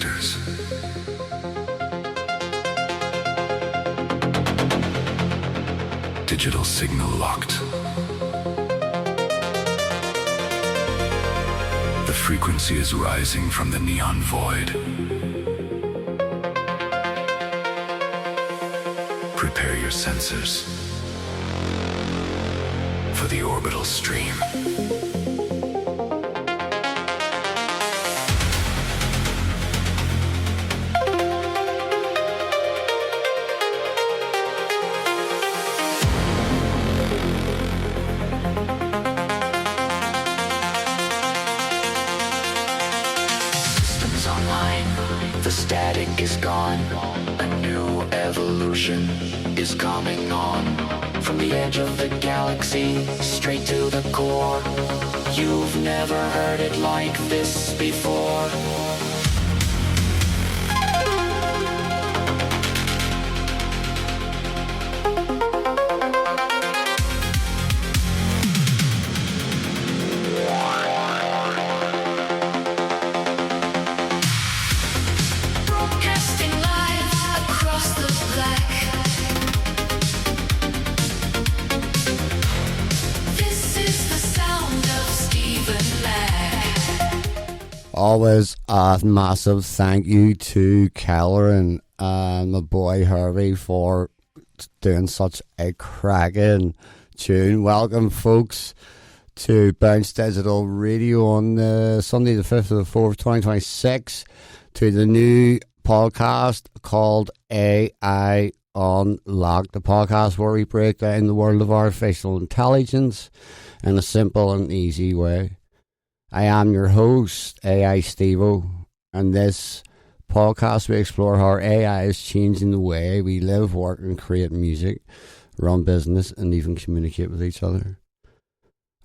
detectors. Digital signal locked. The frequency is rising from the neon void. Prepare your sensors for the orbital stream. Systems online, the static is gone. A new evolution is coming on. From the edge of the galaxy, straight to the core. You've never heard it like this before. Broadcasting live across the black. This is the sound of Stephen Lack. Always a massive thank you to Kelleran and my boy Harvey for doing such a cracking tune. Welcome, folks, to Bounce Digital Radio on Sunday the 5th of the 4th, 2026, to the new podcast called AI Unlocked, the podcast where we break down the world of artificial intelligence in a simple and easy way. I am your host, AI Steveo, and this podcast we explore how AI is changing the way we live, work and create music, run business and even communicate with each other.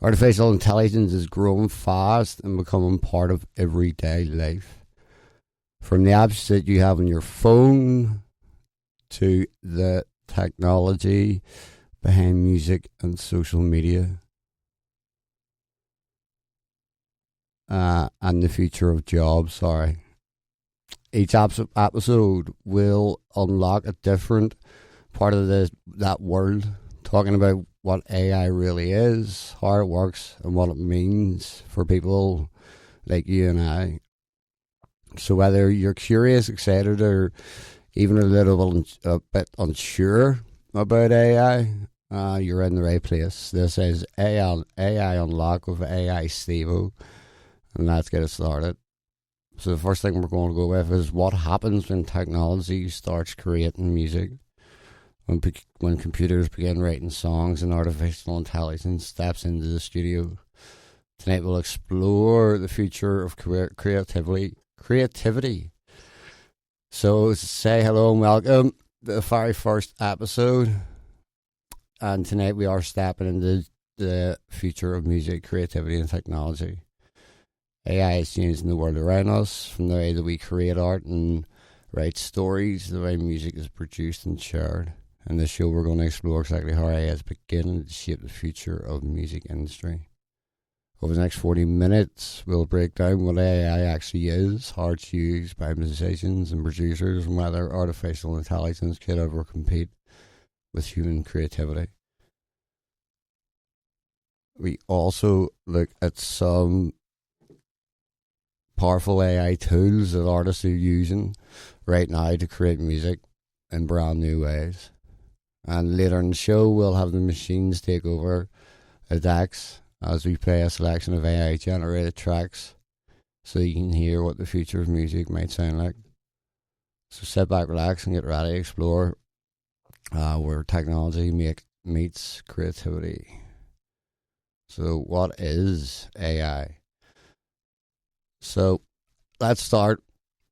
Artificial intelligence is growing fast and becoming part of everyday life. From the apps that you have on your phone to the technology behind music and social media. And the future of jobs, Each episode will unlock a different part of that world, talking about what AI really is, how it works, and what it means for people like you and I. So whether you're curious, excited, or even a bit unsure about AI, you're in the right place. This is AI Unlock with AI Steveo, and let's get it started. So the first thing we're going to go with is what happens when technology starts creating music. When computers begin writing songs and artificial intelligence steps into the studio. Tonight we'll explore the future of creativity. So say hello and welcome to the very first episode. And tonight we are stepping into the future of music, creativity and technology. AI is changing the world around us, from the way that we create art and write stories, to the way music is produced and shared. In this show, we're going to explore exactly how AI is beginning to shape the future of the music industry. Over the next 40 minutes, we'll break down what AI actually is, how it's used by musicians and producers, and whether artificial intelligence could ever compete with human creativity. We also look at some powerful AI tools that artists are using right now to create music in brand new ways. And later in the show, we'll have the machines take over the decks as we play a selection of AI generated tracks so you can hear what the future of music might sound like. So sit back, relax, and get ready to explore where technology meets creativity. So what is AI? So let's start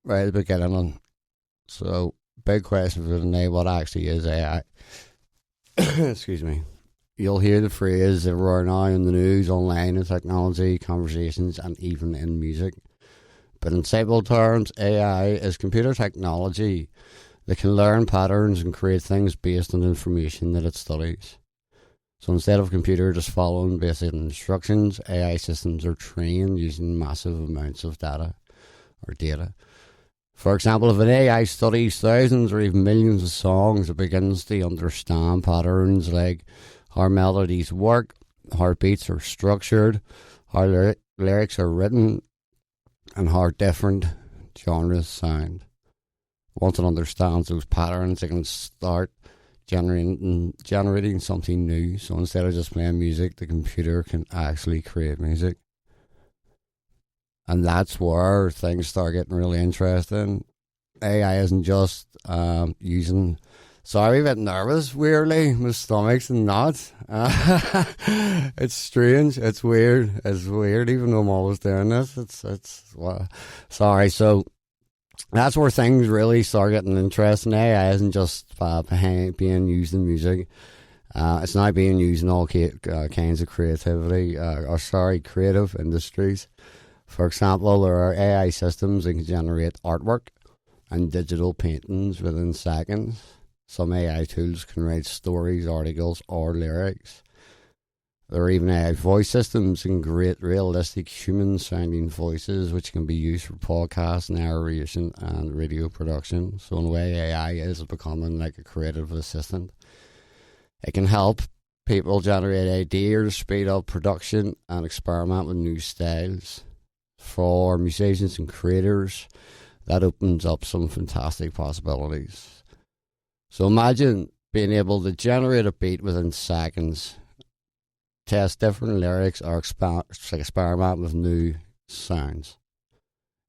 right at the beginning. So big question for tonight, what actually is AI? Excuse me. You'll hear the phrase everywhere now in the news, online, in technology, conversations, and even in music. But in simple terms, AI is computer technology that can learn patterns and create things based on information that it studies. So instead of a computer just following basic instructions, AI systems are trained using massive amounts of data. For example, if an AI studies thousands or even millions of songs, it begins to understand patterns like how melodies work, how beats are structured, how lyrics are written, and how different genres sound. Once it understands those patterns, it can start generating something new. So instead of just playing music, the computer can actually create music. And that's where things start getting really interesting. AI isn't just using... Sorry, a bit nervous, weirdly. My stomach's in knots. It's strange. It's weird. It's weird, even though I'm always doing this. Well, sorry. So that's where things really start getting interesting. AI isn't just being used in music. It's now being used in all kinds of creative industries. For example, there are AI systems that can generate artwork and digital paintings within seconds. Some AI tools can write stories, articles, or lyrics. There are even AI voice systems that can create realistic human-sounding voices, which can be used for podcast narration and radio production. So in a way, AI is becoming like a creative assistant. It can help people generate ideas, speed up production, and experiment with new styles. For musicians and creators, that opens up some fantastic possibilities. So imagine being able to generate a beat within seconds, test different lyrics, or experiment with new sounds.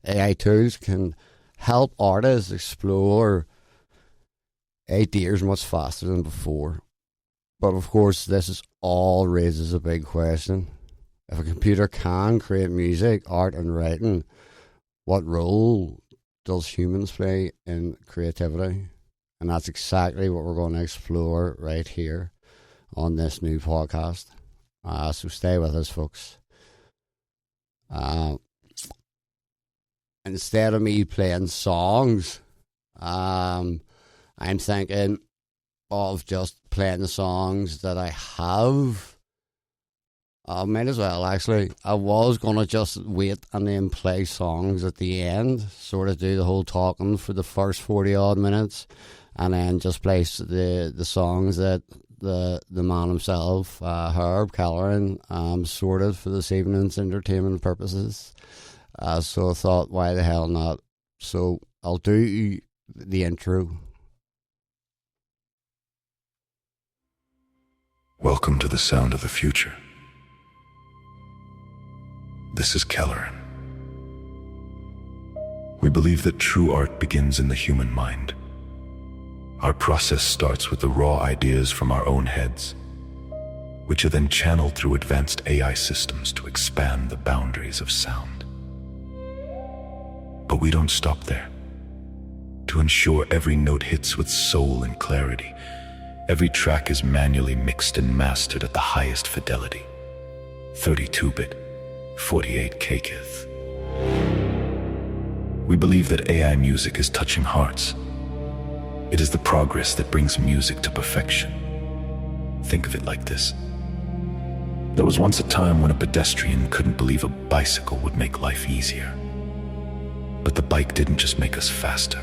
AI tools can help artists explore ideas much faster than before. But of course, this all raises a big question. If a computer can create music, art, and writing, what role does humans play in creativity? And that's exactly what we're going to explore right here on this new podcast. So stay with us, folks. Instead of me playing songs, I'm thinking of just playing the songs that I have. I might as well, actually. I was going to just wait and then play songs at the end, sort of do the whole talking for the first 40-odd minutes, and then just play the songs that the man himself, Herb Kelleran, sorted for this evening's entertainment purposes. So I thought, why the hell not? So I'll do the intro. Welcome to the sound of the future. This is Kelleran. We believe that true art begins in the human mind. Our process starts with the raw ideas from our own heads, which are then channeled through advanced AI systems to expand the boundaries of sound. But we don't stop there. To ensure every note hits with soul and clarity, every track is manually mixed and mastered at the highest fidelity, 32-bit, 48 kHz. We believe that AI music is touching hearts. It is the progress that brings music to perfection. Think of it like this. There was once a time when a pedestrian couldn't believe a bicycle would make life easier. But the bike didn't just make us faster.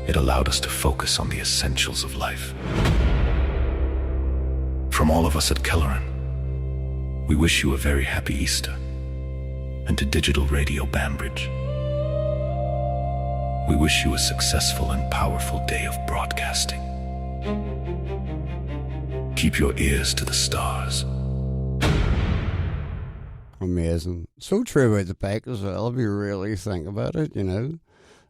It allowed us to focus on the essentials of life. From all of us at Kelleran, we wish you a very happy Easter. And to Digital Radio Banbridge, we wish you a successful and powerful day of broadcasting. Keep your ears to the stars. Amazing. So true about the bike as well, if you really think about it, you know.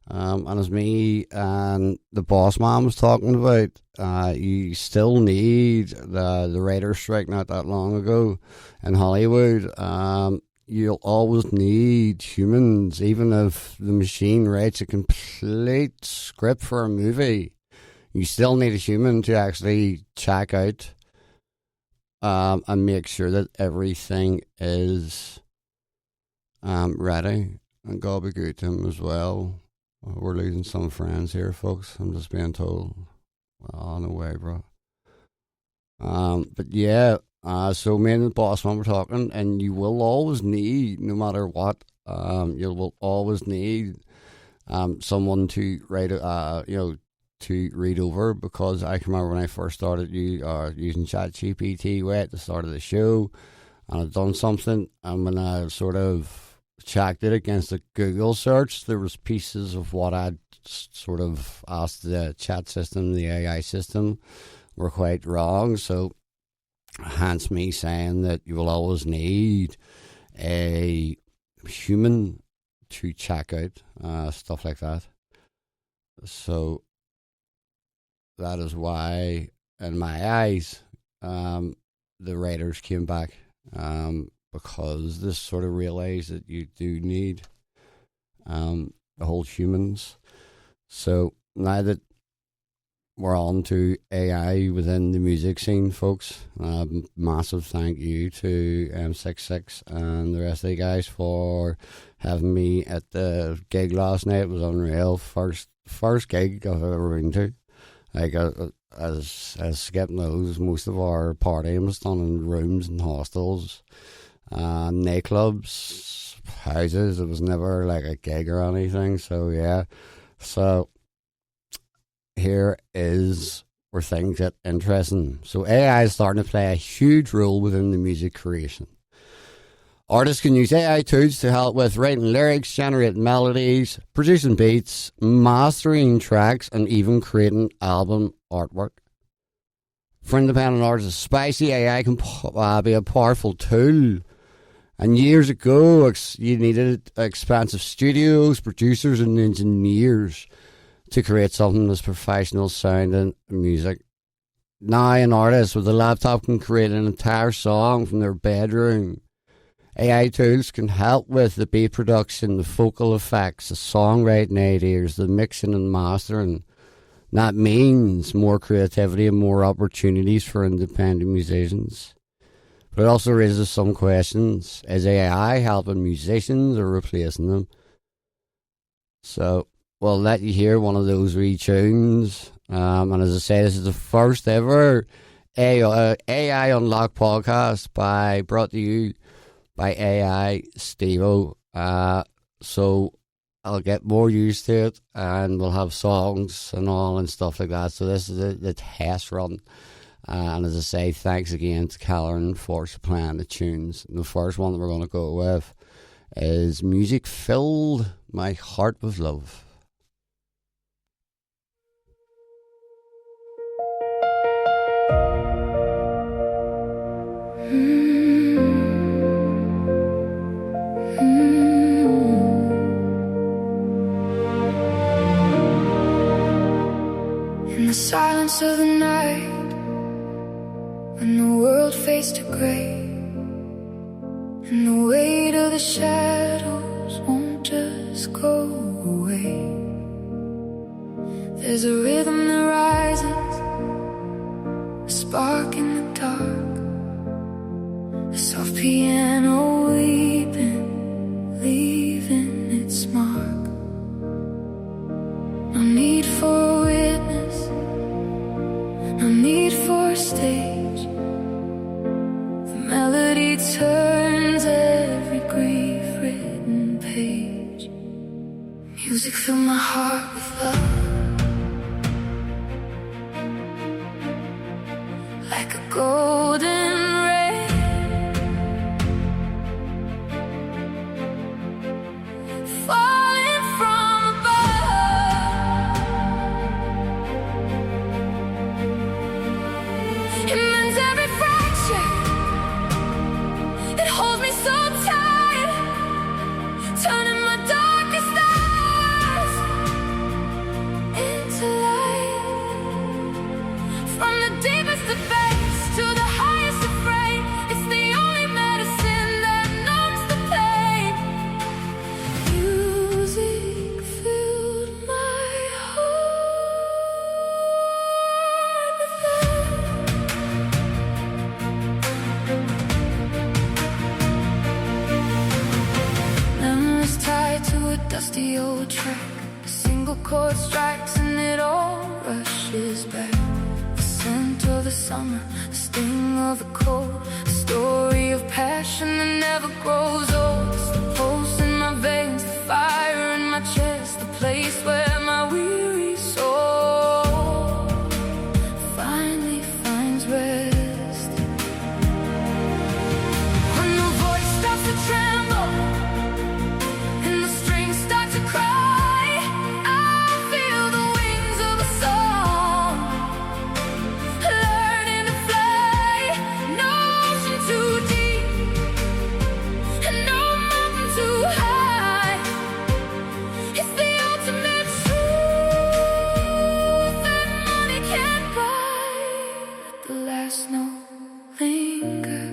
And as me and the boss man was talking about, you still need the writer's strike not that long ago in Hollywood. You'll always need humans, even if the machine writes a complete script for a movie. You still need a human to actually check out and make sure that everything is ready. And God be good to him as well. We're losing some friends here, folks. I'm just being told. Well, no way, bro. But yeah, so me and the boss man were talking, and you will always need, no matter what, you will always need someone to write, to read over, because I can remember when I first started using ChatGPT at the start of the show, and I'd done something, and when I sort of checked it against a Google search, there was pieces of what I'd sort of asked the chat system, the AI system, were quite wrong. So hence me saying that you will always need a human to check out stuff like that. So that is why, in my eyes, the writers came back, because this sort of realised that you do need the whole humans. So now that we're on to AI within the music scene, folks, massive thank you to M66 and the rest of the guys for having me at the gig last night. It was unreal. First gig I've ever been to. Like, as Skip knows, most of our partying was done in rooms and hostels, nightclubs, houses. It was never like a gig or anything. So yeah. So here is where things get interesting. So AI is starting to play a huge role within the music creation. Artists can use AI tools to help with writing lyrics, generating melodies, producing beats, mastering tracks, and even creating album artwork. For independent artists, spicy AI can be a powerful tool. And years ago, you needed expensive studios, producers, and engineers to create something that's professional sounding music. Now, an artist with a laptop can create an entire song from their bedroom. AI tools can help with the beat production, the vocal effects, the songwriting ideas, the mixing and mastering. That means more creativity and more opportunities for independent musicians. But it also raises some questions. Is AI helping musicians or replacing them? So we'll let you hear one of those wee tunes. And as I say, this is the first ever AI Unlocked podcast brought to you by AI Steveo. So I'll get more used to it, and we'll have songs and all and stuff like that. So this is the test run. And as I say, thanks again to Callum for supplying the tunes. And the first one that we're going to go with is Music Filled My Heart with Love. In the silence of the night, when the world fades to grey, and the weight of the shadows won't just go away, there's a rhythm that rises, a spark in the dark, a soft piano weeping, leaving its mark. No need for a witness, no need for a stage. The melody turns every grief-written page. Music filled my heart with love, like a golden rain, falling from above. It mends every fracture, it holds me so tight, turning my darkest hours into light. From the deepest debate to the highest refrain, it's the only medicine that numbs the pain. Music filled my heart with love. Memories tied to a dusty old track. A single chord strikes and it all rushes back. The scent of the summer, the sting of the cold, a story of passion that never grows old. It's the pulse in my veins, the fire in my chest, the place place where my weary soul finally finds rest. When the voice starts to tremble and the strings start to cry, I feel the wings of a song learning to fly. No ocean too deep and no mountain too high. It's the ultimate truth that money can't buy. Let the last note linger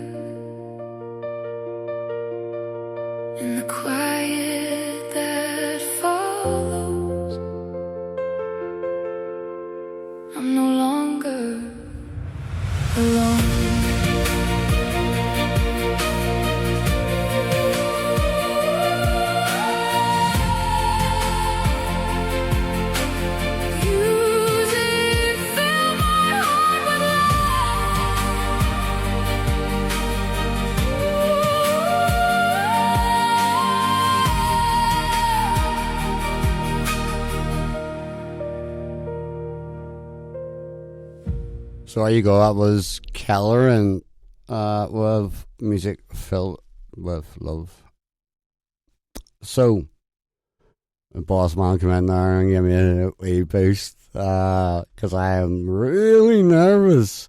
in the quiet that follows. I'm no longer alone. Music fill my heart with So there you go. That was Keller and with music filled with love. So the boss man came in there and gave me a wee boost because I am really nervous.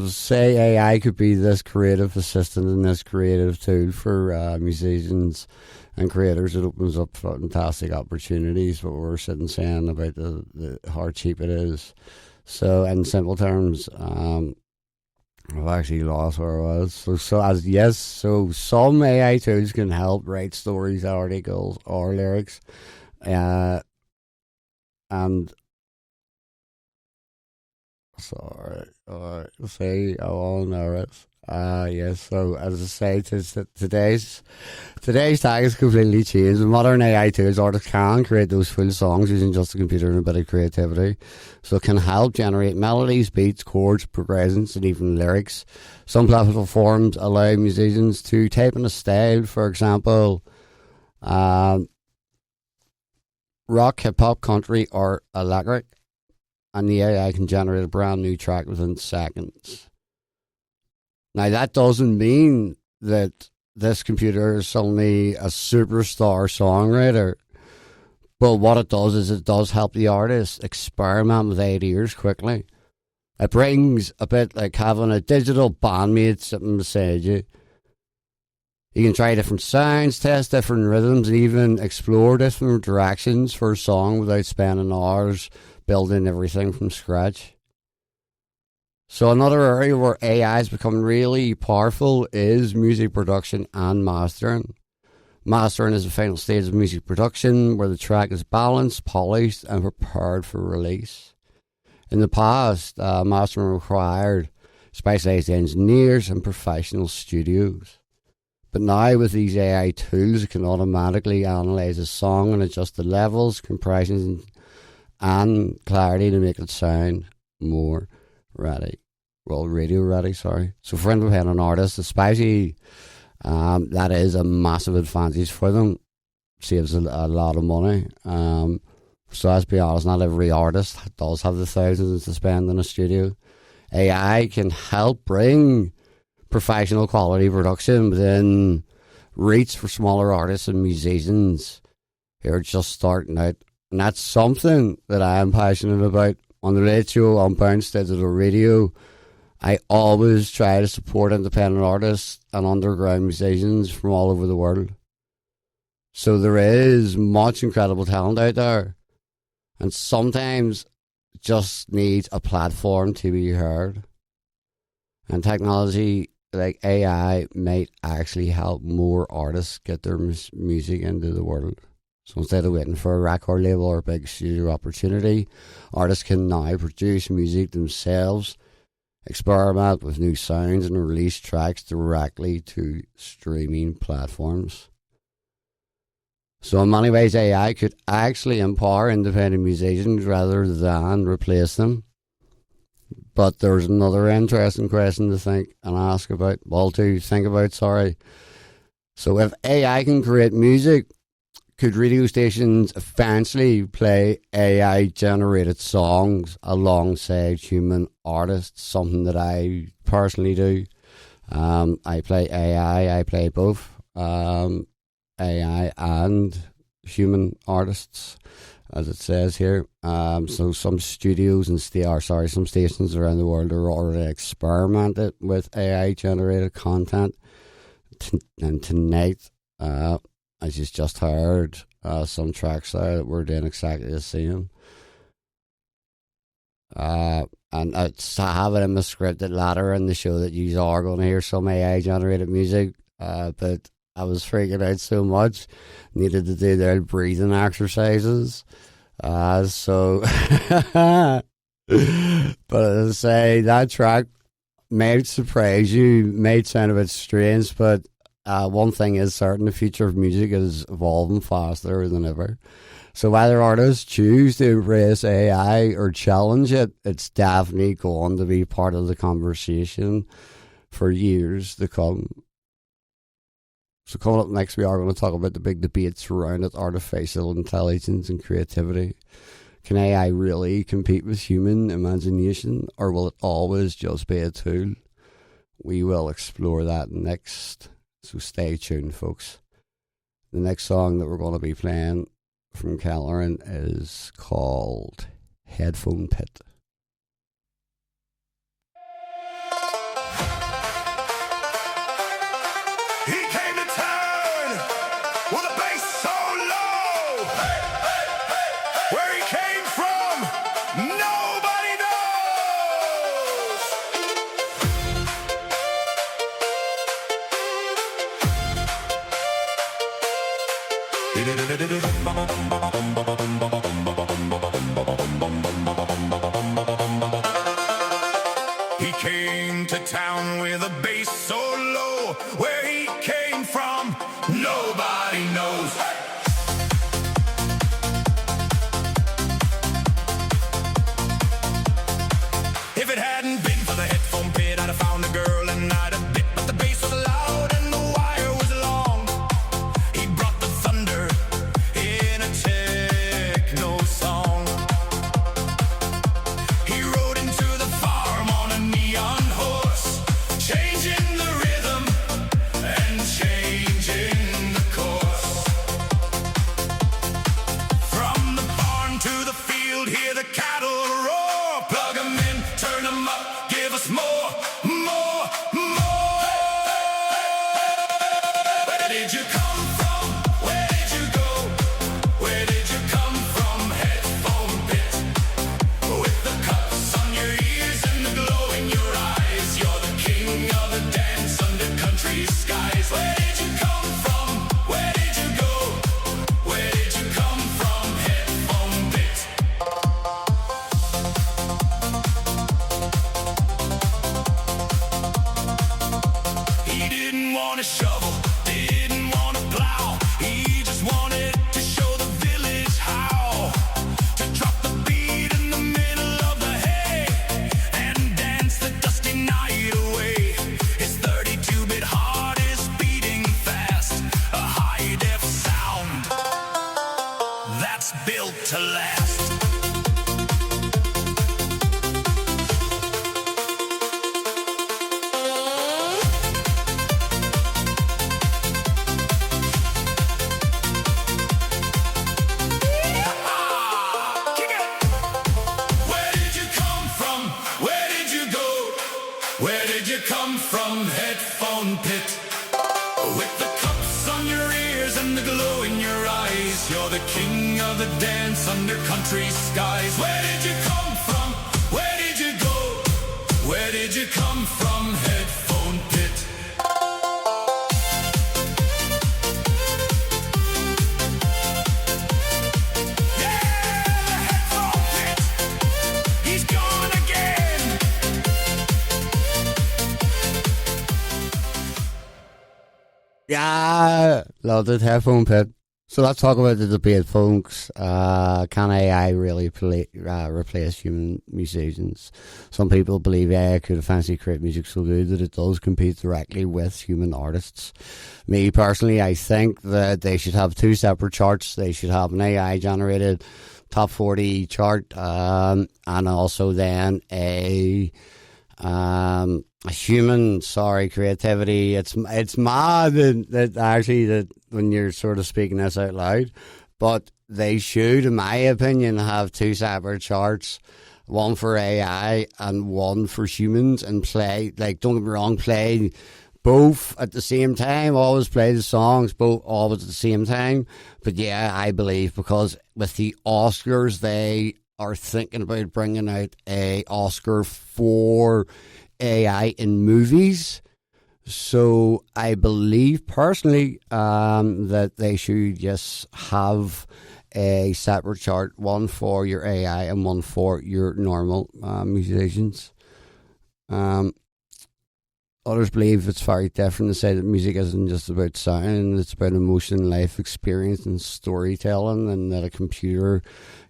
Say AI could be this creative assistant and this creative tool for musicians and creators. It opens up fantastic opportunities, but we're sitting saying about the how cheap it is. So in simple terms, I've actually lost where I was. So some AI tools can help write stories, articles, or lyrics, and sorry, say I all know it. Yes. So as I say, today's tag is completely changed. With modern AI tools, artists can create those full songs using just a computer and a bit of creativity. So it can help generate melodies, beats, chords, progressions, and even lyrics. Some platforms allow musicians to type in a style, for example, rock, hip hop, country, or electric, and the AI can generate a brand new track within seconds. Now, that doesn't mean that this computer is suddenly a superstar songwriter, but what it does is it does help the artist experiment with ideas quickly. It brings a bit like having a digital bandmate sitting beside you. You can try different sounds, test different rhythms, and even explore different directions for a song without spending hours building everything from scratch. So another area where AI has become really powerful is music production and mastering. Mastering is the final stage of music production where the track is balanced, polished, and prepared for release. In the past, mastering required specialized engineers and professional studios. But now with these AI tools, it can automatically analyze a song and adjust the levels, compressions, and clarity to make it sound more ready. Well, radio ready, sorry. So for independent artists, especially, that is a massive advantage for them. Saves a lot of money. So let's be honest, not every artist does have the thousands to spend in a studio. AI can help bring professional quality production within reach for smaller artists and musicians who are just starting out. And that's something that I am passionate about. On the Late Show, on Bounce Digital Radio, I always try to support independent artists and underground musicians from all over the world. So there is much incredible talent out there. And sometimes just needs a platform to be heard. And technology like AI might actually help more artists get their music into the world. So instead of waiting for a record label or a big studio opportunity, artists can now produce music themselves, experiment with new sounds, and release tracks directly to streaming platforms. So in many ways, AI could actually empower independent musicians rather than replace them. But there's another interesting question to think and ask about. So if AI can create music, could radio stations eventually play AI generated songs alongside human artists? Something that I personally do. I play AI, I play both AI and human artists, as it says here. So some studios and some stations around the world are already experimented with AI generated content. And tonight, as you just heard, some tracks there that were doing exactly the same. And I have it in the script that later in the show that you are going to hear some AI generated music, but I was freaking out so much, needed to do their breathing exercises. So, but as I say, that track may surprise you, may sound a bit strange, but one thing is certain: the future of music is evolving faster than ever. So whether artists choose to embrace AI or challenge it, it's definitely going to be part of the conversation for years to come. So coming up next, we are going to talk about the big debates surrounding artificial intelligence and creativity. Can AI really compete with human imagination, or will it always just be a tool? We will explore that next, so stay tuned, folks. The next song that we're going to be playing from Callaran is called Headphone Pit. He came to town with a bass so low. Where he came from, nobody knows. He came to town with a bass so low. Where he came from, nobody knows. If it hadn't been for the headphone pit, I'd have found a girl and I'd have bit. But the bass was loud and the wire was long. He brought the thunder in a techno song. He rode into the farm on a neon horse, changing the rhythm and changing the course. From the barn to the field, hear the cattle roar. Plug 'em in, turn 'em up, give us more, more, more. Where did you come from? Where did you go? Where did you come from? Headphone pit. With the cups on your ears and the glow in your eyes, you're the king of the dance under country skies. Where did you come from? Where did you go? Where did you come from? Headphone pit. He didn't want a shovel, didn't want to plow. He just wanted to show the village how to drop the beat in the middle of the hay and dance the dusty night away. His 32-bit heart is beating fast, a high-def sound that's built to last. Kick it! Where did you come from? Where did you go? Where did you come from? Headphone pit. With the cups on your ears and the glow in your eyes, you're the king of the dance under country skies. Where did you come from? Where did you go? Where did you come from? Headphone pit. Yeah, the headphone pit. He's gone again. Yeah, loved it. Headphone Pit. So let's talk about the debate, folks. Can AI really replace human musicians? Some people believe AI could eventually create music so good that it does compete directly with human artists. Me personally, I think that they should have two separate charts. They should have an AI-generated top 40 chart, and also then a human creativity. It's mad that actually that when you're sort of speaking this out loud, but they should, in my opinion, have two separate charts, one for AI and one for humans, and play, like, don't get me wrong, play both at the same time, always play the songs both always at the same time. But yeah, I believe because with the Oscars, they are thinking about bringing out a Oscar for AI in movies. So I believe personally that they should just have a separate chart, one for your AI and one for your normal musicians. Others believe it's very different to say that music isn't just about sound, it's about emotion, life experience and storytelling, and that a computer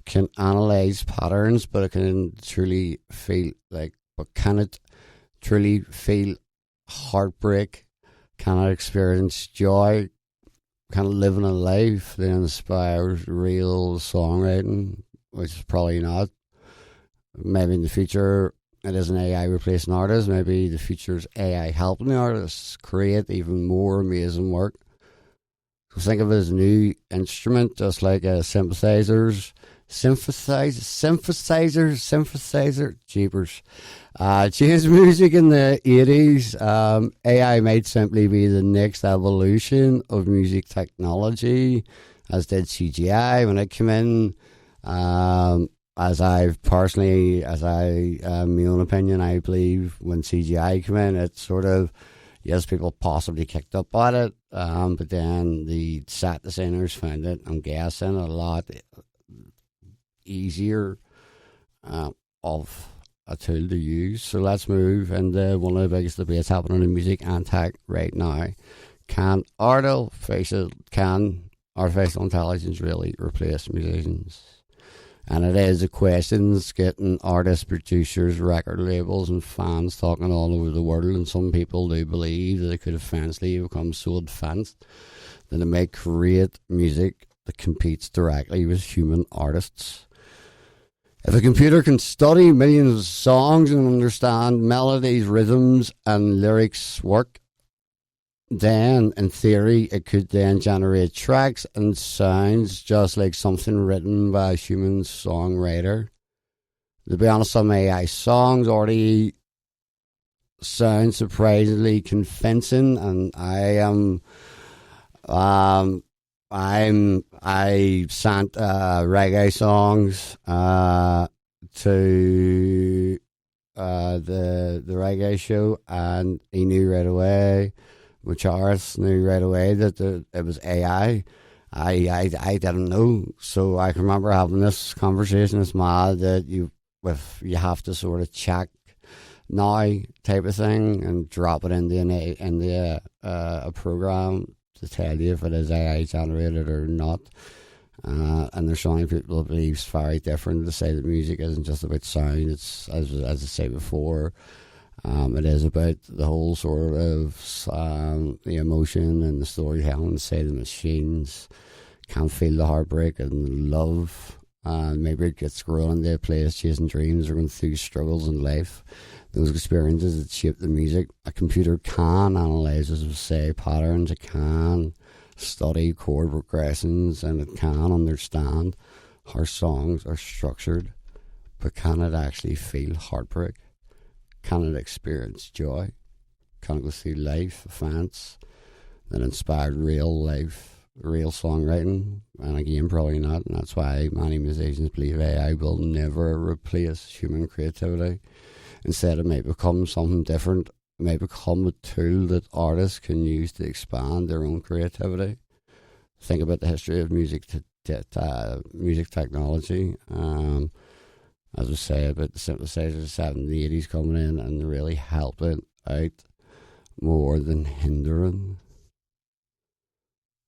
can analyze patterns, but it can truly feel like, but can it truly feel heartbreak? Can it experience joy? Can it live in a life that inspires real songwriting? Which is probably not. Maybe in the future it is an AI replacing artists. Maybe the future's AI helping the artists create even more amazing work. So think of it as a new instrument, just like synthesizer, jeepers. Changed music in the 80s. AI might simply be the next evolution of music technology, as did CGI when it came in. As I've personally, my own opinion, I believe when CGI came in, it sort of, yes, people possibly kicked up at it, but then the set designers found it, I'm guessing, a lot easier of a tool to use. So let's move into one of the biggest debates happening in music and tech right now. Can artificial intelligence really replace musicians? And it is a question that's getting artists, producers, record labels and fans talking all over the world. And some people do believe that it could eventually become so advanced that it may create music that competes directly with human artists. If a computer can study millions of songs and understand melodies, rhythms and lyrics work, then in theory it could then generate tracks and sounds just like something written by a human songwriter. To be honest, some AI songs already sound surprisingly convincing, and I sent reggae songs to the reggae show, and he knew right away. Charles knew right away that it was AI. I didn't know, so I can remember having this conversation. It's mad that you have to sort of check now type of thing and drop it into a program to tell you if it is AI generated or not. And there's so many people who believe it's very different to say that music isn't just about sound. It's as I said before. It is about the whole sort of the emotion and the storytelling. Say the machines can feel the heartbreak and love, and maybe it gets grown into a place chasing dreams or going through struggles in life. Those experiences that shape the music. A computer can analyze, as we say, patterns. It can study chord progressions, and it can understand how songs are structured. But can it actually feel heartbreak? Can it experience joy? Can it go through life events that inspired real life, real songwriting? And again, probably not. And that's why many musicians believe AI will never replace human creativity. Instead, it may become something different. It may become a tool that artists can use to expand their own creativity. Think about the history of music technology. As I say about the synthesizers, the 70s, 80s coming in and really helping out more than hindering.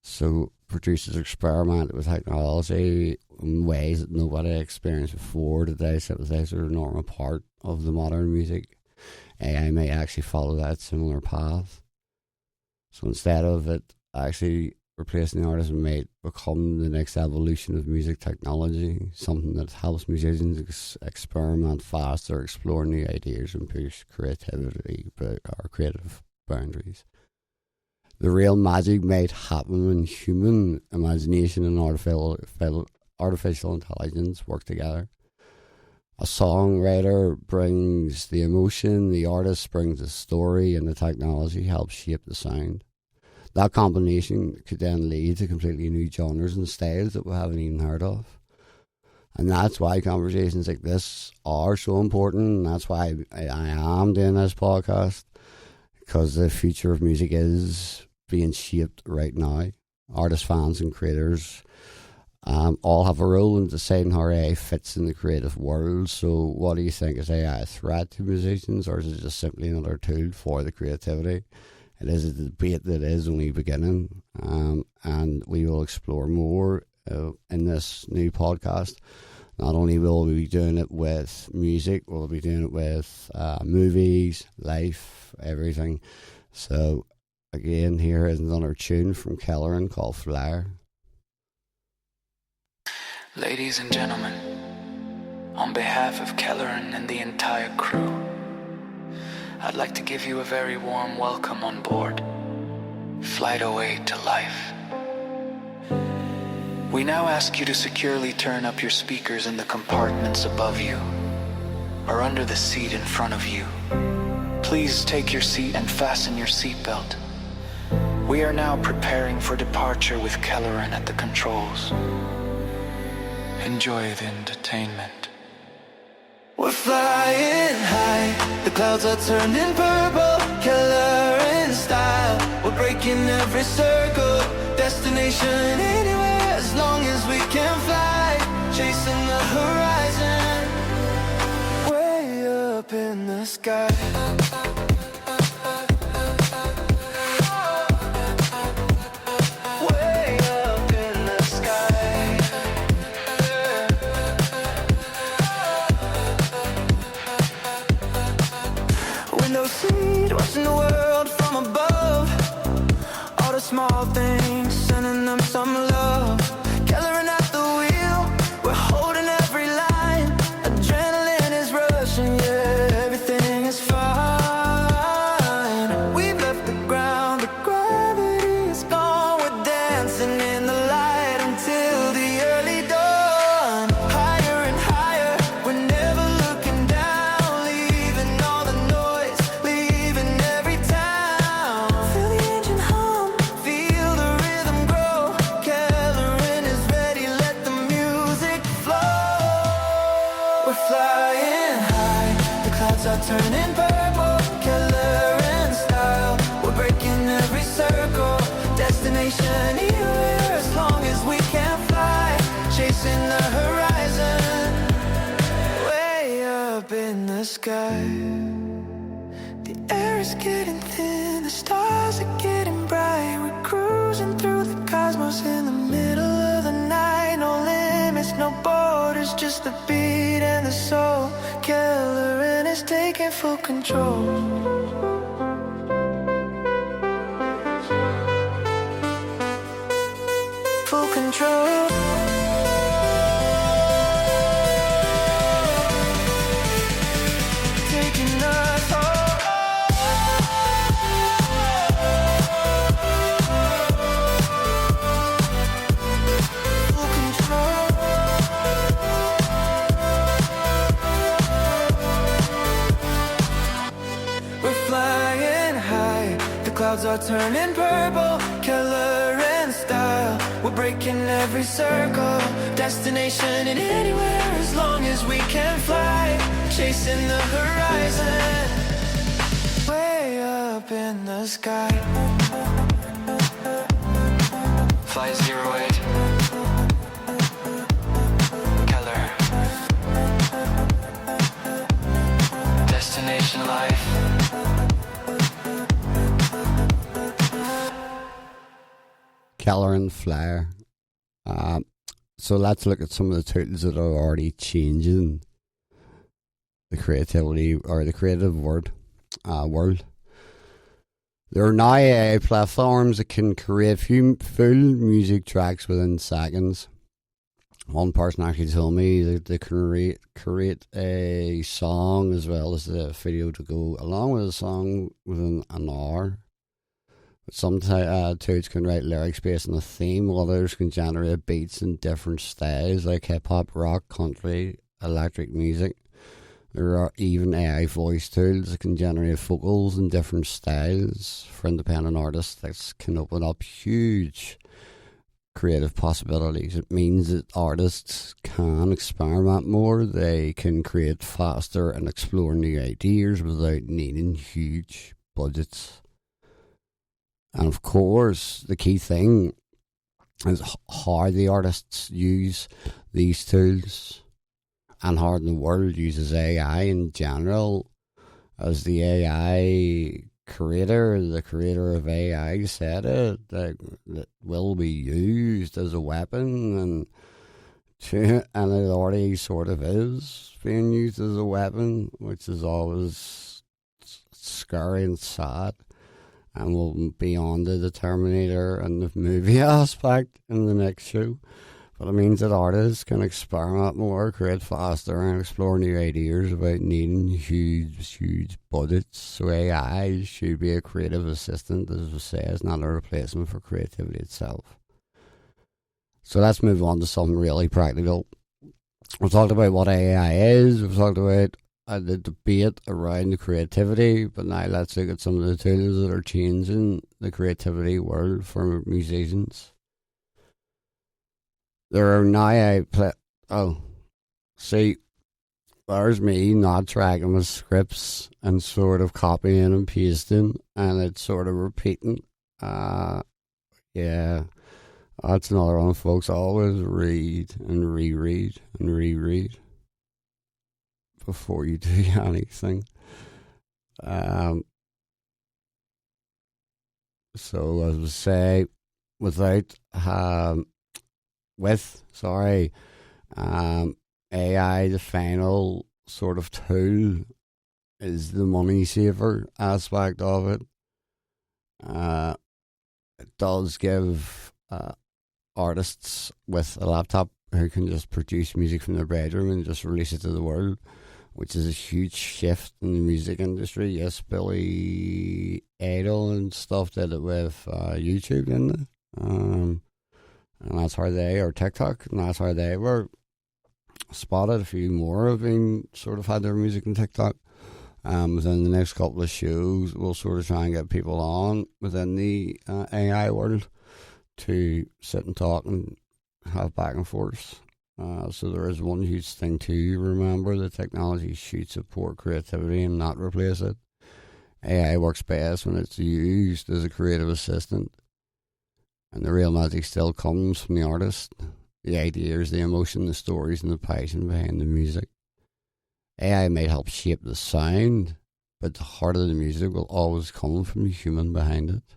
So producers experimented with technology in ways that nobody experienced before. Today, synthesizers are a normal part of the modern music. AI may actually follow that similar path. So instead of it actually replacing the artist, it may become the next evolution of music technology, something that helps musicians experiment faster, explore new ideas, and push creativity or creative boundaries. The real magic might happen when human imagination and artificial intelligence work together. A songwriter brings the emotion, the artist brings the story, and the technology helps shape the sound. That combination could then lead to completely new genres and styles that we haven't even heard of. And that's why conversations like this are so important, and that's why I am doing this podcast, because the future of music is being shaped right now. Artists, fans, and creators all have a role in deciding how AI fits in the creative world. So what do you think? Is AI a threat to musicians, or is it just simply another tool for the creativity? It is a debate that is only beginning, and we will explore more in this new podcast. Not only will we be doing it with music, we'll be doing it with movies, life, everything. So again, here is another tune from Kelleran called Flyer. Ladies and gentlemen, on behalf of Kelleran and the entire crew, I'd like to give you a very warm welcome on board Flight Away to Life. We now ask you to securely turn up your speakers in the compartments above you or under the seat in front of you. Please take your seat and fasten your seatbelt. We are now preparing for departure with Kelleran at the controls. Enjoy the entertainment. We're flying high, the clouds are turning purple, Kelleran style. We're breaking every circle, destination anywhere, as long as we can fly, chasing the horizon, way up in the sky. Watching the world from above, all the small things, sending them some love. Kelleran at the wheel, we're holding every line. Adrenaline is rushing, yeah, everything is fine. We've left the ground, the gravity is gone. We're dancing in the light until the early dawn. Higher and higher, we're never looking down, leaving all the noise, leaving every town. Feel the engine hum, feel the rhythm grow. Kelleran is ready, let the music flow. We're flying high, the clouds are turning purple, Kelleran style. We're breaking every circle, destination anywhere, as long as we can fly, chasing the horizon, way up in the sky. The air is getting thin, the stars are getting bright. We're cruising through the cosmos in the middle of the night. No limits, no borders, just the beat and the soul. Kelleran is taking full control. Full control. Taking us full control. We're flying high, the clouds are turning purple, Kelleran style. We're breaking every circle, destination and anywhere, as long as we can fly, chasing the horizon, way up in the sky. Flight 08, Keller. Destination life. Keller and Flyer. So let's look at some of the tools that are already changing the creativity or the creative world. There are now AI platforms that can create full music tracks within seconds. One person actually told me that they can create a song as well as the video to go along with the song within an hour. Some tools can write lyrics based on a theme, while others can generate beats in different styles like hip hop, rock, country, electric music. There are even AI voice tools that can generate vocals in different styles for independent artists. That can open up huge creative possibilities. It means that artists can experiment more, they can create faster and explore new ideas without needing huge budgets. And of course, the key thing is how the artists use these tools and how the world uses AI in general. As the AI creator, the creator of AI said it, that will be used as a weapon, and it already sort of is being used as a weapon, which is always scary and sad. And we'll be on to the Terminator and the movie aspect in the next show. But it means that artists can experiment more, create faster, and explore new ideas without needing huge budgets. So AI should be a creative assistant, as we say, it's not a replacement for creativity itself. So let's move on to something really practical. We've talked about what AI is, we've talked about the debate around the creativity, but now let's look at some of the tools that are changing the creativity world for musicians. There are now there's me not tracking my scripts and sort of copying and pasting, and it's sort of repeating. Yeah, that's another one, folks. Always read and reread and reread before you do anything. So as we say, AI, the final sort of tool, is the money saver aspect of it. It does give artists with a laptop who can just produce music from their bedroom and just release it to the world, which is a huge shift in the music industry. Yes, Billy Idol and stuff did it with YouTube, didn't it? And that's how they, or TikTok, and that's how they were spotted. A few more have been sort of had their music on TikTok. Within the next couple of shows, we'll sort of try and get people on within the AI world to sit and talk and have back and forth. So there is one huge thing to remember: the technology should support creativity and not replace it. AI works best when it's used as a creative assistant, and the real magic still comes from the artist. The ideas, the emotion, the stories, and the passion behind the music. AI might help shape the sound, but the heart of the music will always come from the human behind it.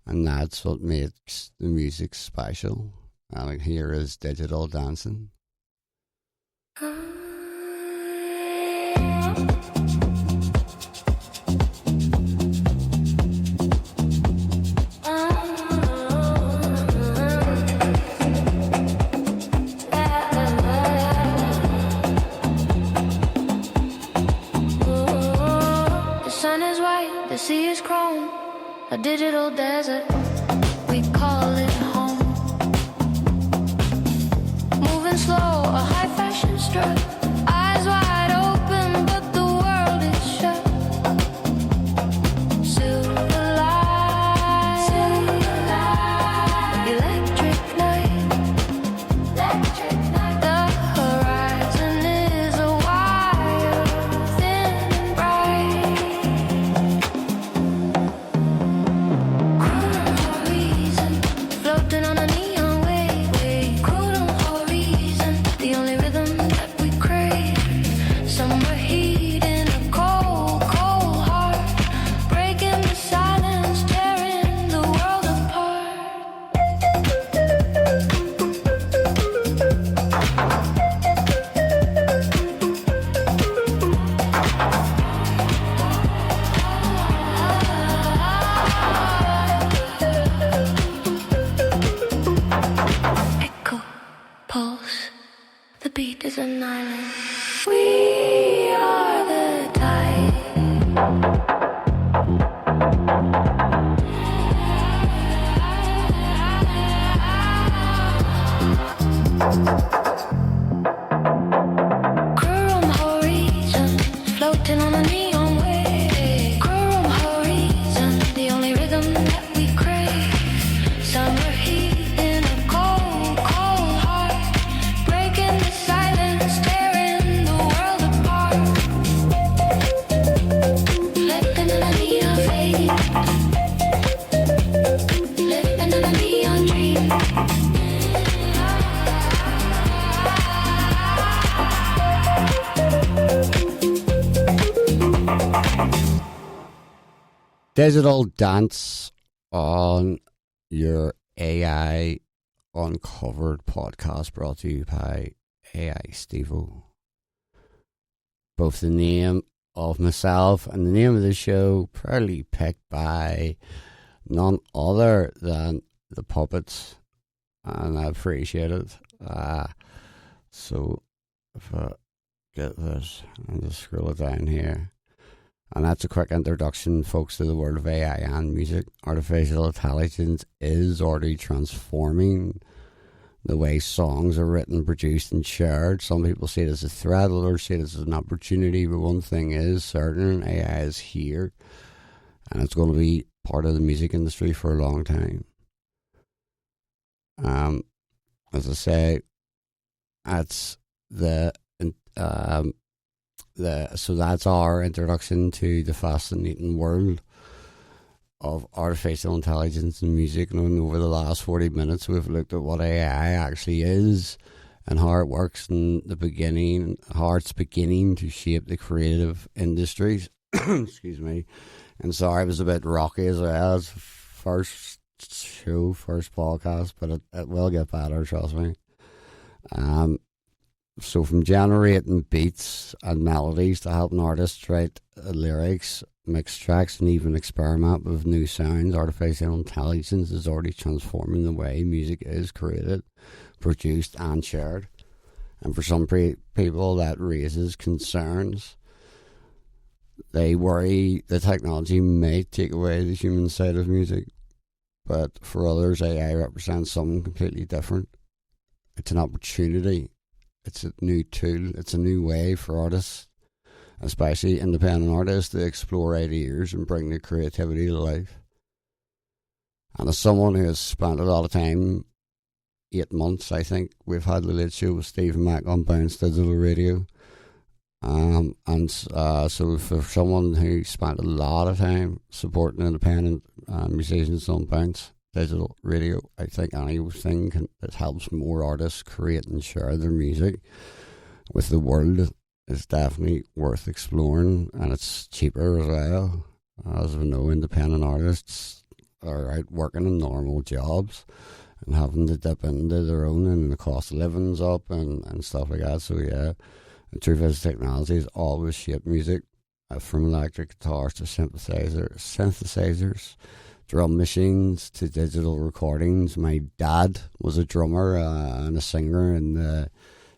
And that's what makes the music special. And here is Digital Dancing. The sea is chrome, a digital desert, we call it home. Moving slow, a high fashion strut, eyes wide open, but the world is shut. Silver light, electric night, the horizon is a wire, thin and bright. Floating on a neon wave, crude on horizon, the only rhythm that we crave. floating on a neon wave. Chrome horizon, the only rhythm that we crave. Summer heat in a cold, cold heart, breaking the silence, tearing the world apart. Living in a neon fade, living in a neon dream. Digital dance on your AI Uncovered podcast, brought to you by AI Steveo. Both the name of myself and the name of the show proudly picked by none other than the Puppets, and I appreciate it. So if I get this and just scroll it down here. And that's a quick introduction, folks, to the world of AI and music. Artificial intelligence is already transforming the way songs are written, produced, and shared. Some people see it as a threat, others see it as an opportunity. But one thing is certain, AI is here, and it's going to be part of the music industry for a long time. As I say, that's so that's our introduction to the fascinating world of artificial intelligence and music. And over the last 40 minutes, we've looked at what AI actually is and how it works in the beginning, how it's beginning to shape the creative industries. Excuse me. And sorry, it was a bit rocky as well. It's first show, first podcast, but it will get better, trust me. So from generating beats and melodies to helping artists write lyrics, mix tracks, and even experiment with new sounds, artificial intelligence is already transforming the way music is created, produced, and shared. And for some people, that raises concerns. They worry the technology may take away the human side of music, but for others, AI represents something completely different. It's an opportunity. It's a new tool. It's a new way for artists, especially independent artists, to explore ideas and bring their creativity to life. And as someone who has spent a lot of time, 8 months, I think, we've had the Late Show with Stephen Mack on Bounce Digital Radio. So for someone who spent a lot of time supporting independent musicians on Bounce Digital Radio, I think anything that helps more artists create and share their music with the world is definitely worth exploring, and it's cheaper as well. As we know, independent artists are out working in normal jobs and having to dip into their own, and the cost of living's up and stuff like that. So yeah, the truth is technology has always shaped music, from electric guitars to synthesizers, drum machines to digital recordings. My dad was a drummer and a singer in the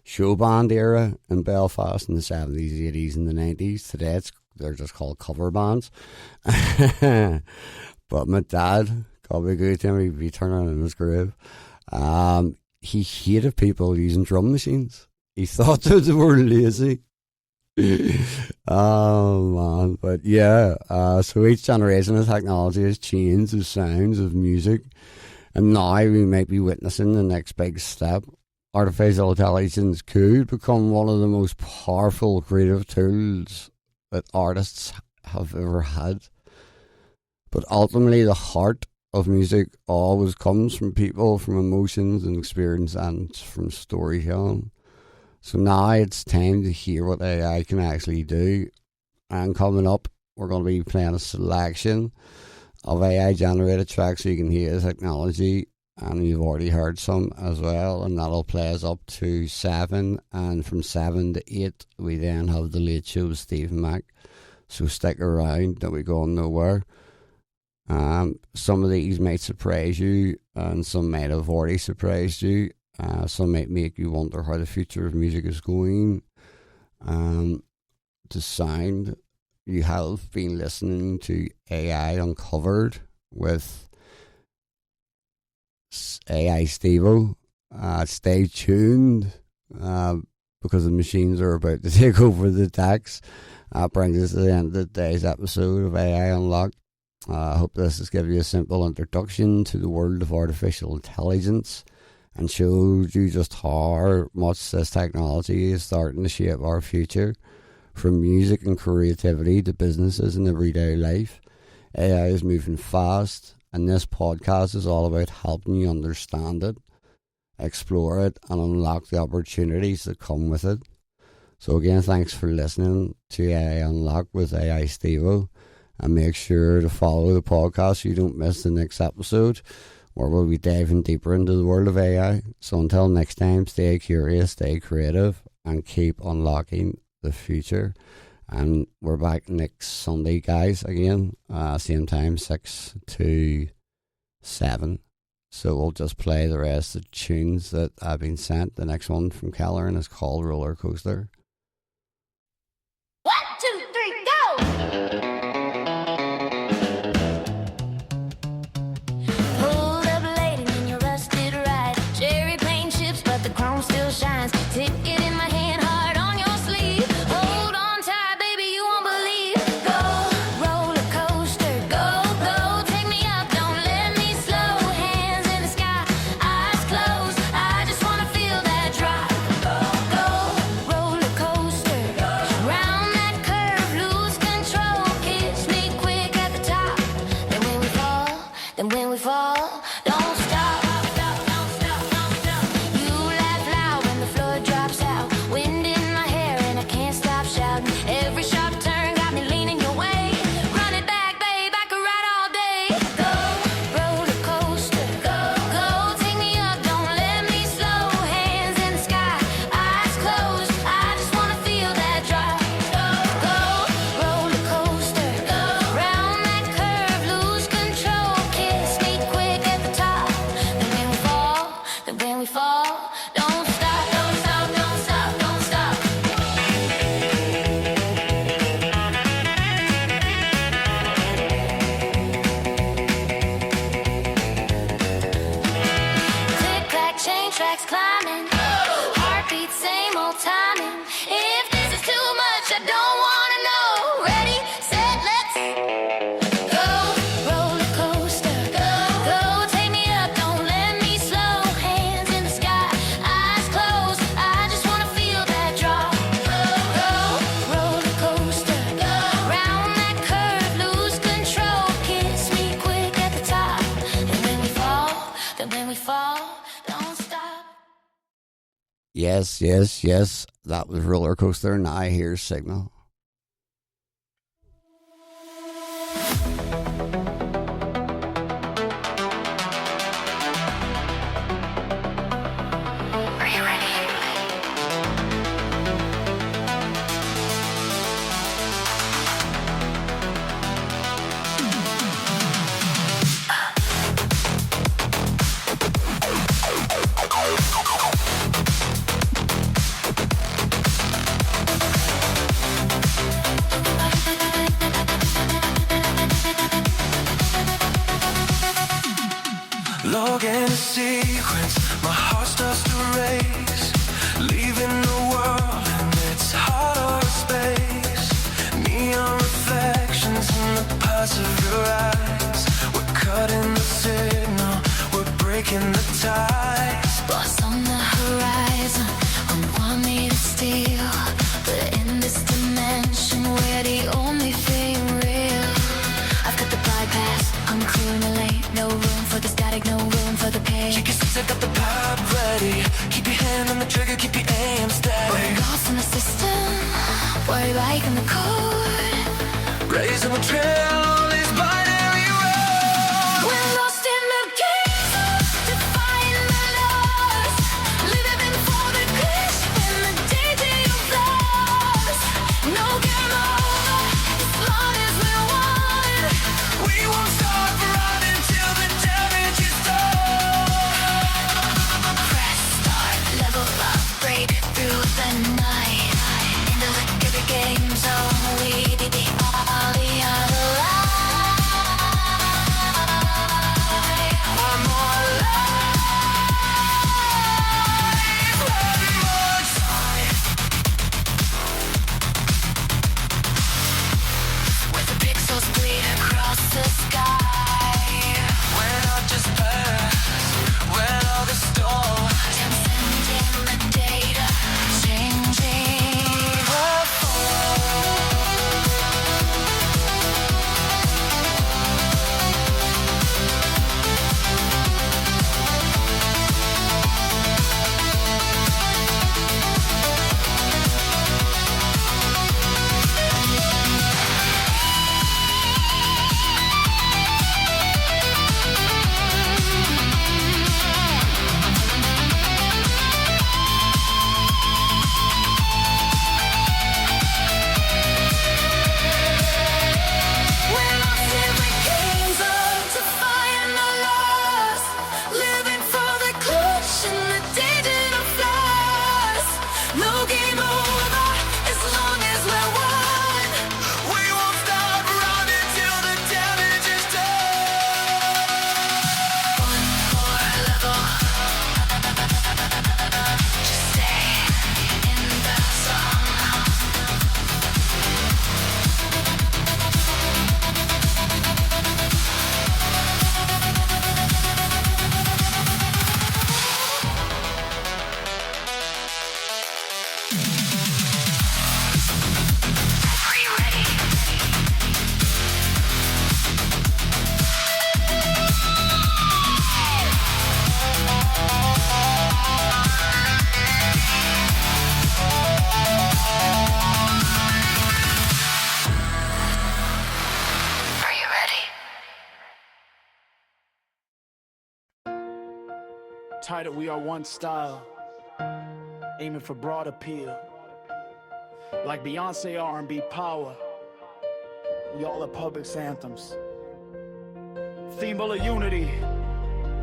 show band era in Belfast in the 70s, 80s and the 90s. Today they're just called cover bands. But my dad, God be good to him, he'd be turning in his grave. He hated people using drum machines. He thought that they were lazy. Oh man, but yeah, so each generation of technology has changed the sounds of music, and now we might be witnessing the next big step. Artificial intelligence could become one of the most powerful creative tools that artists have ever had. But ultimately, the heart of music always comes from people, from emotions and experience, and from storytelling. So now it's time to hear what AI can actually do. And coming up, we're going to be playing a selection of AI generated tracks so you can hear the technology. And you've already heard some as well. And that'll play us up to 7. And from 7 to 8, we then have the Late Show with Stephen Mack. So stick around, don't be going nowhere. Some of these might surprise you, and some might have already surprised you. Some might make you wonder how the future of music is going to sound. You have been listening to AI Uncovered with AI Steveo. Stay tuned. because the machines are about to take over the decks. That brings us to the end of today's episode of AI Unlocked. I hope this has given you a simple introduction to the world of artificial intelligence and showed you just how much this technology is starting to shape our future. From music and creativity to businesses and everyday life, AI is moving fast, and this podcast is all about helping you understand it, explore it, and unlock the opportunities that come with it. So again, thanks for listening to AI Unlocked with AI Steveo, and make sure to follow the podcast so you don't miss the next episode, where we'll be diving deeper into the world of AI. So until next time, stay curious, stay creative, and keep unlocking the future. And we're back next Sunday, guys, again, same time, 6 to 7. So we'll just play the rest of the tunes that I've been sent. The next one from Kelleran is called Roller Coaster. 1, 2, 3, go! Hold up, lady, in your rusted ride. Cherry paint chips, but the chrome still shines. Ticket in my hand, heart on your sleeve. Hold on tight, baby, you won't believe. Go, roller coaster, go, go. Take me up, don't let me slow. Hands in the sky, eyes closed. I just wanna feel that drop. Go, roller coaster, round that curve, lose control. Kiss me quick at the top. Then when we fall, don't stop. You laugh loud when the floor drops out. Wind in my hair and I can't stop shouting. Every sharp turn got me leaning your way. Run it back, babe, I could ride all day. Go, roller coaster, go, go. Take me up, don't let me slow. Hands in the sky, eyes closed. I just wanna feel that drop. Go, roller coaster, go. Round that curve, lose control. Kiss me quick at the top. Then when we fall, don't stop, don't stop, don't stop, don't stop. Click, clack, chain tracks climbing. Heartbeat, same old timing. If this is too much, I don't wanna know. Ready, set, let's go. Roller coaster, go, go. Take me up, don't let me slow. Hands in the sky, eyes closed. I just wanna feel that drop. Go, roller coaster, go. Round that curve, lose control. Kiss me quick at the top. And when we fall, don't stop. Yes, yes, yes. That was Roller Coaster, and I hear Signal. Are you ready? Log in a sequence, my heart starts to race, leaving the world in its heart of space. Neon reflections in the parts of your eyes. We're cutting the signal, we're breaking the ties. Lost on the horizon, want me to steal. But in this dimension, we're the only thing real. I've got the bypass, I'm clearing the lane. No room for the static, no room for the pain. She can sense I got the pop ready. Keep your hand on the trigger, keep your aim steady. We're lost in the system, worry breaking the code. Blazing the trail on this binary road. We're lost in the gates, defying the laws. Living for the glitch in the daydream of flaws. No game over, as long as we're one. We won't stop running till the damage is done. Press start, level up, break through the night. Into the games only, all the other light. titled We Are One Style, aiming for broad appeal. Like Beyonce R&B power, we all are public's anthems. Theme of unity,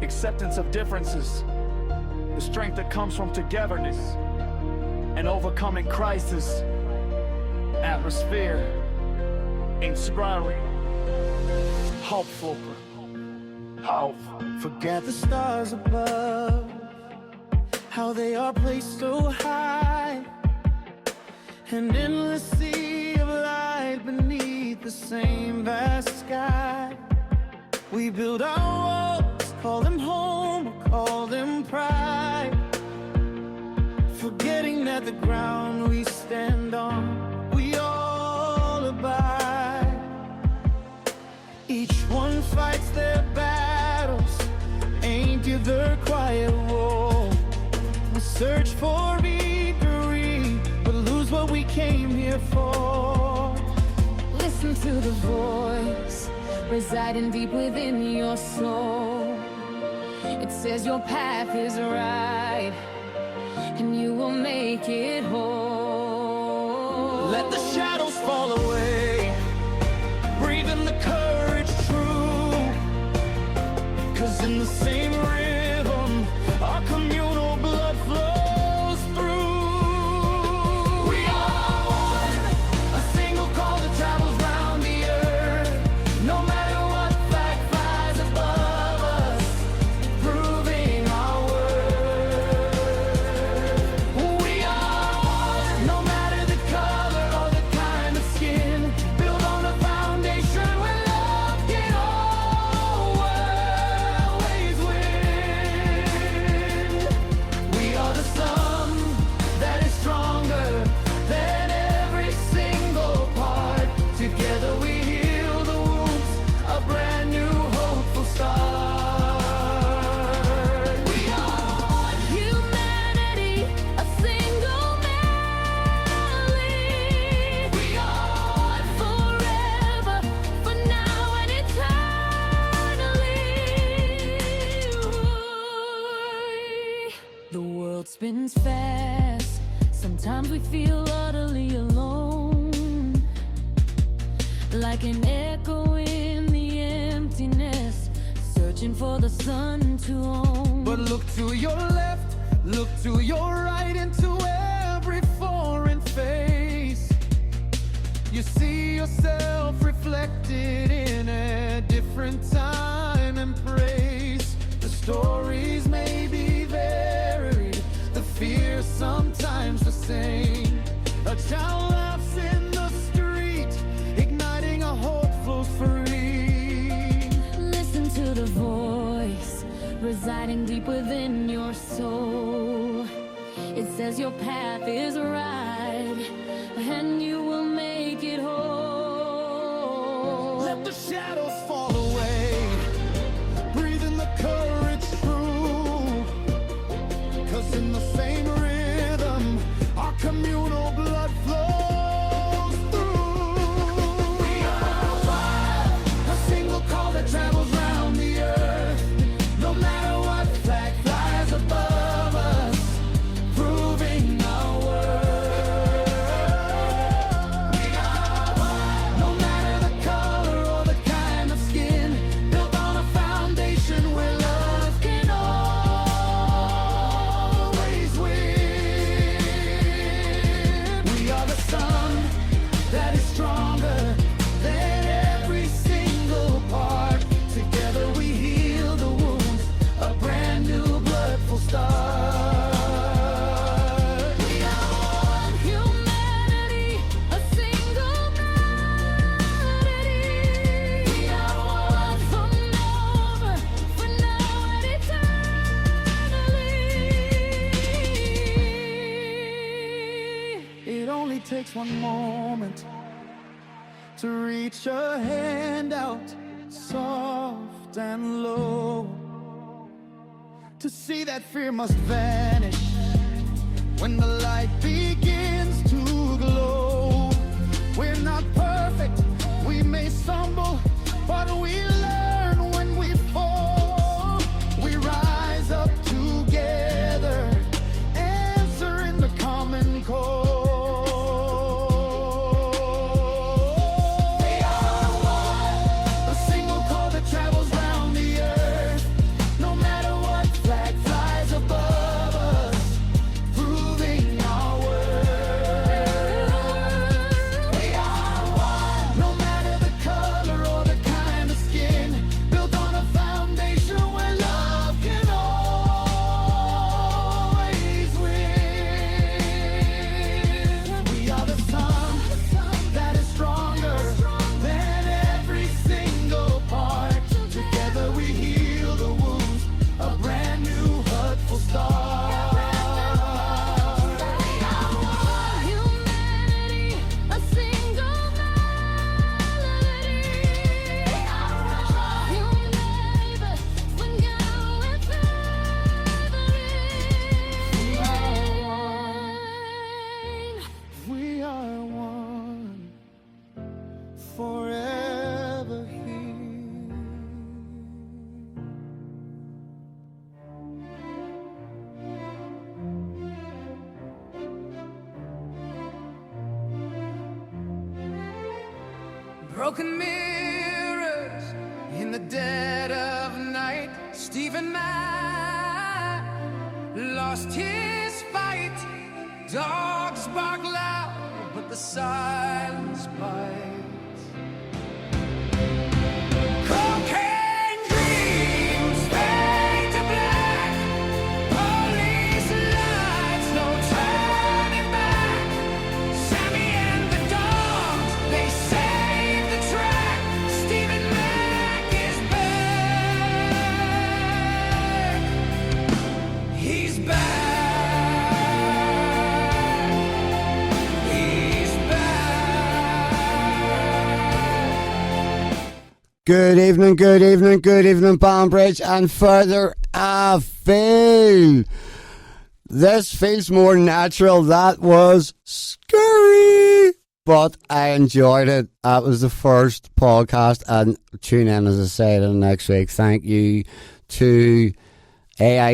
acceptance of differences, the strength that comes from togetherness, and overcoming crisis. Atmosphere, inspiring, hopeful. Forget the stars above, how they are placed so high, an endless sea of light beneath the same vast sky. We build our walls, call them home, or call them pride, forgetting that the ground we stand on, we all abide. Each one fights their battles, ain't give their quiet war. We search for victory, but lose what we came here for. Listen to the voice residing deep within your soul. It says your path is right, and you will make it whole. Let the shadows fall away, breathe in the courage true, 'cause in the same rhythm our communal blood flows through. We are one, a single call that travels round the earth. No matter what flag flies above us, proving our worth. We are one, no matter the color or the kind of skin, built on a foundation where love can always win. We are the sum that is stronger than every single part. Together we heal the wounds, a brand new hopeful start. We are one Humanity, a single melody. We are Forever, for now and eternally. The world spins fast. Sometimes we feel utterly alone, like an echo in the emptiness, searching for the sun to own. But look to your left, look to your right, into every foreign face. You see yourself reflected in a different time and place. The stories may be varied, the fear sometimes the same. A child laughs in the street, igniting a hope flows free. Listen to the voice residing deep within your soul. It says your path is right, and you will make it whole. Let the shadows fall away, breathe in the courage true, 'cause in the same rhythm our communal blood flows through. We are one, a single call that travels round the earth. No matter what flag flies above us, proving our worth. We are one, no matter the color or the kind of skin, built on a foundation where love can always win. We are the sun that is stronger than every single part. Together we heal the wounds, a brand new bloodful start. We are one, Humanity, a single melody. we are one. Forever, for now and eternally. It only takes one moment to reach a hand out, soft and low, to see that fear must vanish when the light begins to glow. We're not perfect, we may stumble, but we learn when we fall. We rise up together. forever here. Broken mirrors in the dead of night. Stephen Mack lost his fight. Dogs bark loud, but the silence bites. Cocaine dreams fade to black. Police lights, no turning back. Sammy and the dogs, they save the track. Stephen Mack is back. He's back. Good evening, Banbridge and further afield. This feels more natural. That was scary, but I enjoyed it. That was the first podcast, and tune in, as I said, next week. Thank you to AI